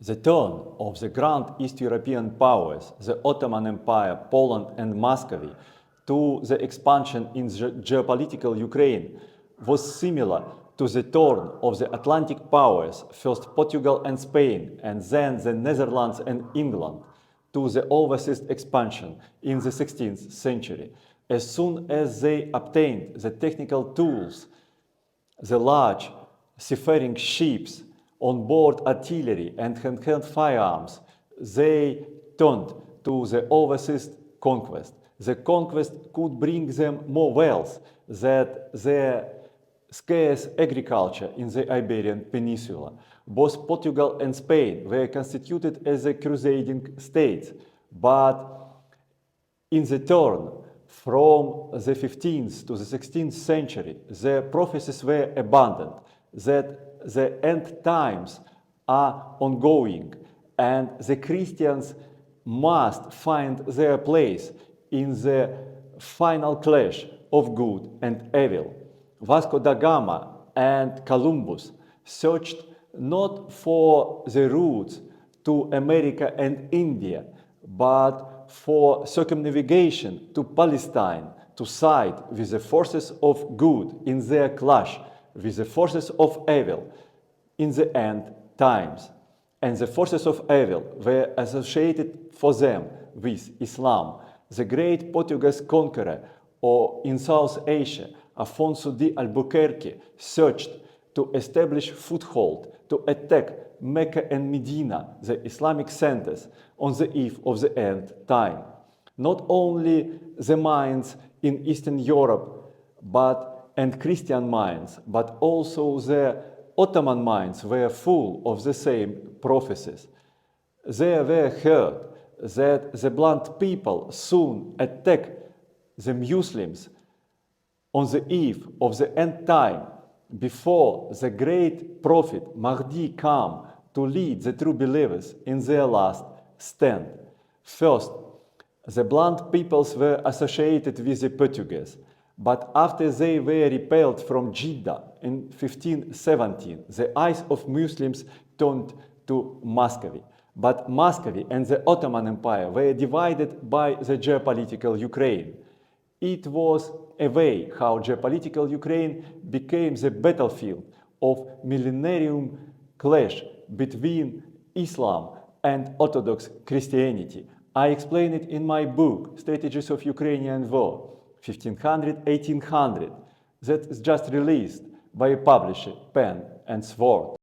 The turn of the Grand East European powers, the Ottoman Empire, Poland and Muscovy, to the expansion in the geopolitical Ukraine was similar to the turn of the Atlantic powers, first Portugal and Spain, and then the Netherlands and England, to the overseas expansion in the 16th century. As soon as they obtained the technical tools, the large seafaring ships, on-board artillery and hand-hand firearms, they turned to the overseas conquest. The conquest could bring them more wealth than their scarce agriculture in the Iberian Peninsula. Both Portugal and Spain were constituted as a crusading states, but in the turn from the 15th to the 16th century, the prophecies were abundant that the end times are ongoing and the Christians must find their place in the final clash of good and evil. Vasco da Gama and Columbus searched not for the routes to America and India, but for circumnavigation to Palestine to side with the forces of good in their clash with the forces of evil in the end times. And the forces of evil were associated for them with Islam. The great Portuguese conqueror in South Asia, Afonso de Albuquerque, searched to establish foothold, to attack Mecca and Medina, the Islamic centers, on the eve of the end time. Not only the minds in Eastern Europe and Christian minds, but also the Ottoman minds were full of the same prophecies. They were heard that the blunt people soon attack the Muslims on the eve of the end time, before the great prophet Mahdi come to lead the true believers in their last stand. First, the blunt peoples were associated with the Portuguese, but after they were repelled from Jeddah in 1517, the eyes of Muslims turned to Muscovy. But Muscovy and the Ottoman Empire were divided by the geopolitical Ukraine. It was a way how geopolitical Ukraine became the battlefield of millenarian clash between Islam and Orthodox Christianity. I explain it in my book, Strategies of Ukrainian War, 1500-1800, that is just released by a publisher, Pen and Sword.